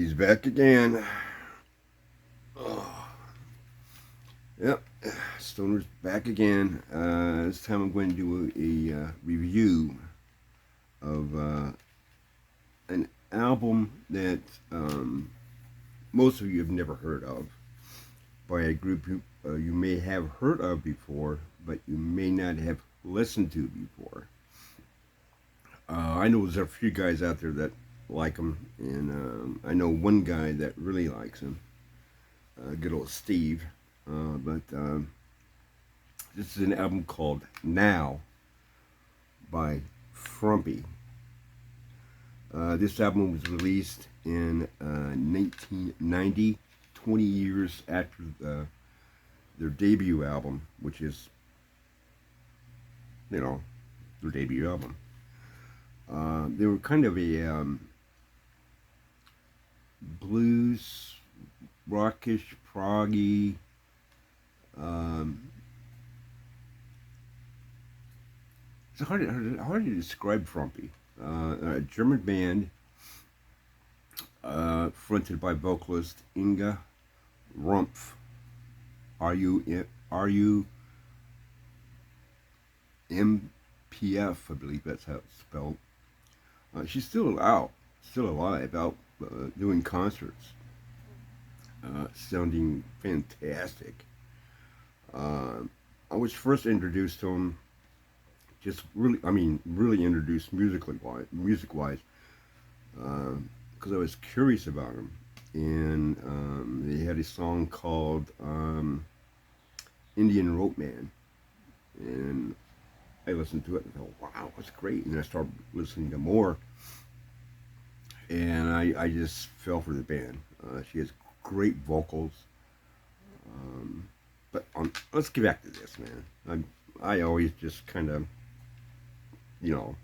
He's back again. Oh, yep, Stoner's back again. This time I'm going to do a review of an album that most of you have never heard of by a group you may have heard of before, but you may not have listened to before. I know there's a few guys out there that like him, and I know one guy that really likes him. Good old Steve. But this is an album called Now by Frumpy. This album was released in 1990, 20 years after their debut album, which is, you know, their debut album. They were kind of a blues, rockish, proggy, um, it's hard to describe Frumpy. A German band fronted by vocalist Inga Rumpf. RUMPF, I believe that's how it's spelled. She's still alive, out doing concerts, sounding fantastic. I was first introduced to him, just really, I mean, really introduced music wise, because I was curious about him, and they had a song called Indian Rope Man, and I listened to it and thought, wow, that's great. And I started listening to more, and I just fell for the band. She has great vocals. But let's get back to this, man. I always just kind of, you know,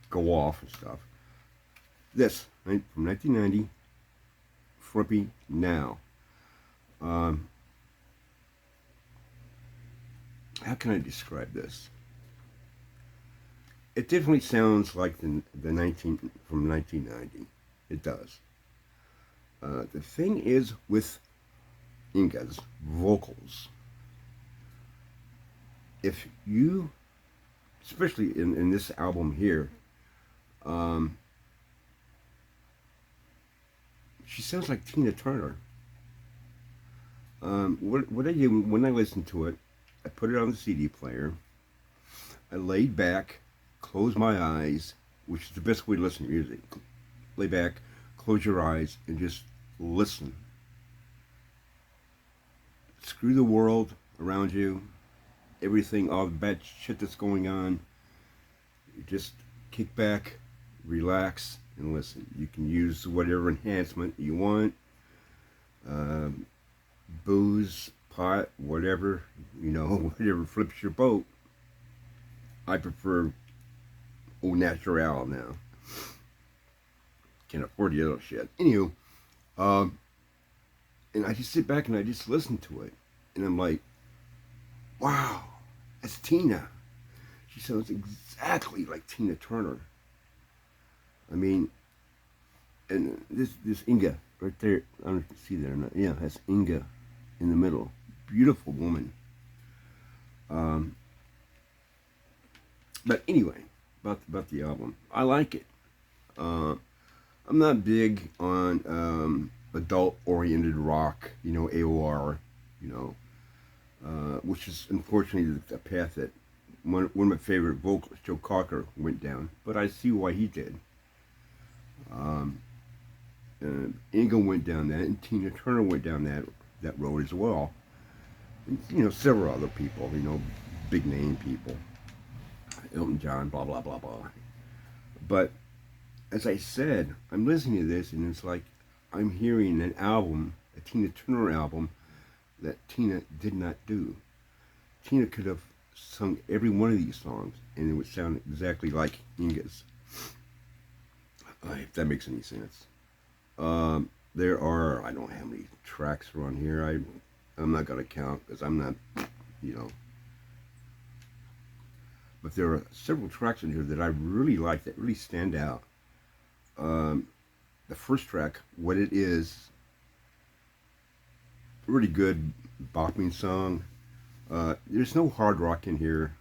go off and stuff. This, right, from 1990, Frumpy Now. Um, how can I describe this? It definitely sounds like the 1990. It does. The thing is with Inga's vocals, if you, especially in this album here, um, she sounds like Tina Turner. What I did when I listened to it, I put it on the CD player. I laid back, closed my eyes, which is the best way to listen to music. Lay back, close your eyes, and just listen. Screw the world around you, everything, all the bad shit that's going on. You just kick back, relax, and listen. You can use whatever enhancement you want, um, booze, pot, whatever, whatever flips your boat. I prefer au natural now. Can't afford the other shit. Anywho, um, and I just sit back and I just listen to it, and I'm like, wow, that's Tina. She sounds exactly like Tina Turner. I mean, and this Inga right there, I don't know if you can see there or not. Yeah, that's Inga in the middle. Beautiful woman. Um, but anyway, about the album, I like it. Uh, I'm not big on adult-oriented rock, AOR, which is unfortunately the path that one of my favorite vocalists, Joe Cocker, went down. But I see why he did. Um, Inga went down that, and Tina Turner went down that road as well. And, several other people, big name people, Elton John, blah blah blah blah. But as I said, I'm listening to this, and it's like I'm hearing an album, a Tina Turner album, that Tina did not do. Tina could have sung every one of these songs, and it would sound exactly like Inga's. If that makes any sense. There are, I don't know how many tracks are on here. I'm not gonna count because I'm not, you know. But there are several tracks in here that I really like, that really stand out. Um, the first track, What It Is, really good bopping song. There's no hard rock in here.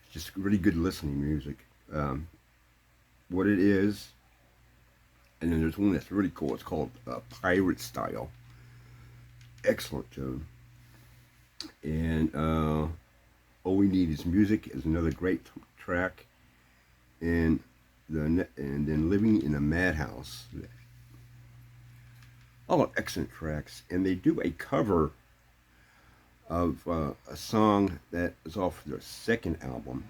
It's just really good listening music. What It Is, and then there's one that's really cool. It's called Pirate Style. Excellent tune. And All We Need Is Music is another great track. And then Living in a Madhouse. All excellent tracks. And they do a cover of a song that is off their second album.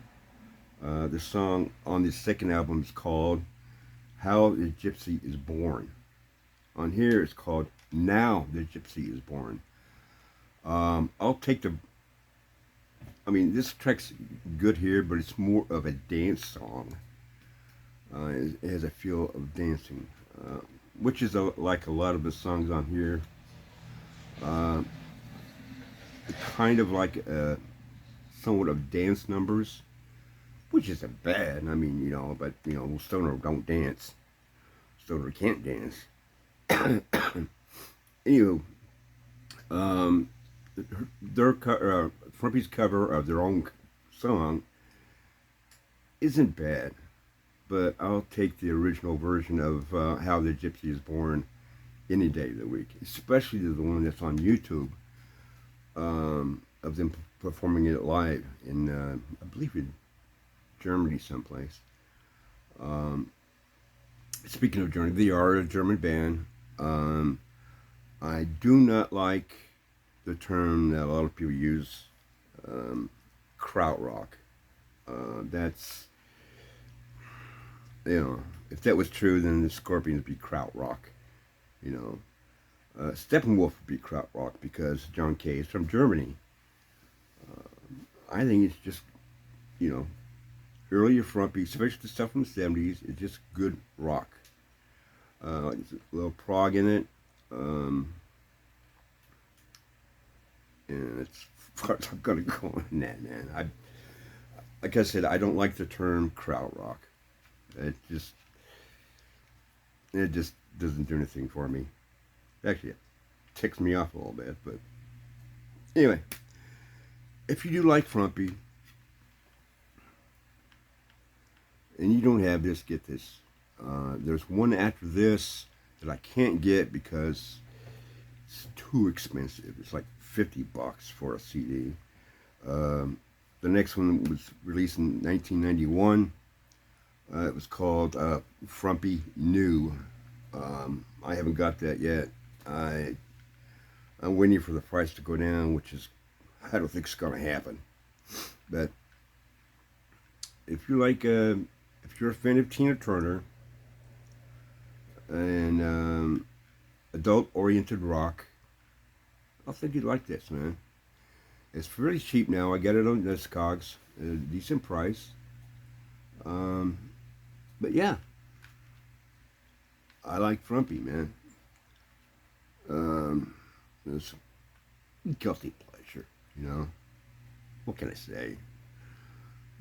The song on the second album is called How the Gypsy is Born. On here it's called Now the Gypsy is Born. I'll take this track's good here, but it's more of a dance song. It has a feel of dancing, which is like a lot of the songs on here. Kind of like somewhat of dance numbers, which isn't bad. But Stoner don't dance. Stoner can't dance. Anyway, Frumpy's cover of their own song isn't bad, but I'll take the original version of How the Gypsy is Born any day of the week, especially the one that's on YouTube, of them performing it live in, I believe in Germany someplace. Speaking of Germany, they are a German band. I do not like the term that a lot of people use, krautrock. That's, if that was true, then the Scorpions would be krautrock. Steppenwolf would be krautrock because John Kay is from Germany. I think it's just, earlier Frumpy, especially the stuff from the 70s, it's just good rock. There's a little prog in it. And it's far as I'm gonna go on that, man. Like I said, I don't like the term krautrock. It just doesn't do anything for me. Actually, it ticks me off a little bit, but anyway, if you do like Frumpy and you don't have this, get this. There's one after this that I can't get because it's too expensive. It's like $50 for a CD. The next one was released in 1991. It was called Frumpy New. I haven't got that yet. I'm waiting for the price to go down, which is, I don't think it's going to happen. But if you like, if you're a fan of Tina Turner and adult-oriented rock, I think you'd like this, man. It's pretty cheap now. I got it on Discogs, a decent price. But yeah, I like Frumpy, man. It's guilty pleasure, What can I say?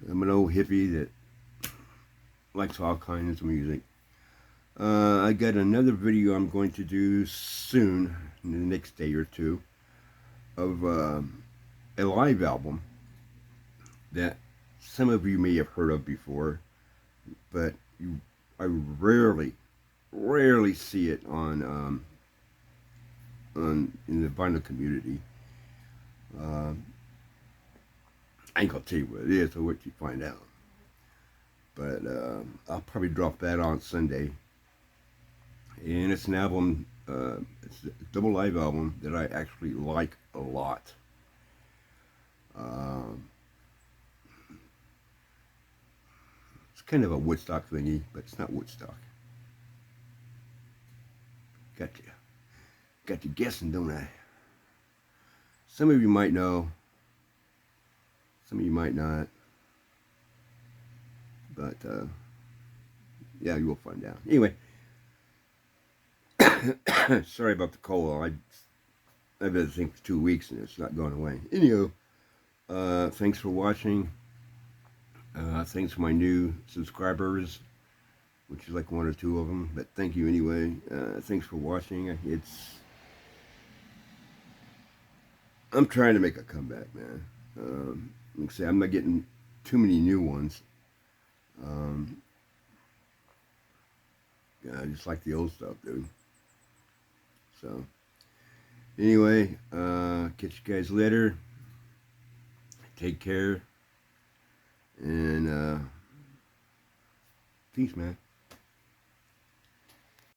I'm an old hippie that likes all kinds of music. I got another video I'm going to do soon, in the next day or two, of a live album that some of you may have heard of before, but I rarely see it on in the vinyl community. I ain't gonna tell you what it is, I'll wait till you find out. But I'll probably drop that on Sunday. And it's an album, it's a double live album that I actually like a lot. It's kind of a Woodstock thingy, but it's not Woodstock. Got you guessing, don't I? Some of you might know, some of you might not. But yeah, you will find out. Anyway, sorry about the cold. I've been thinking for 2 weeks and it's not going away. Anywho, thanks for watching. Thanks for my new subscribers. which is like one or two of them. But thank you anyway. Thanks for watching. I'm trying to make a comeback, man. Like I say, I'm not getting too many new ones. I just like the old stuff, dude. So, anyway, catch you guys later. Take care. And, peace, man.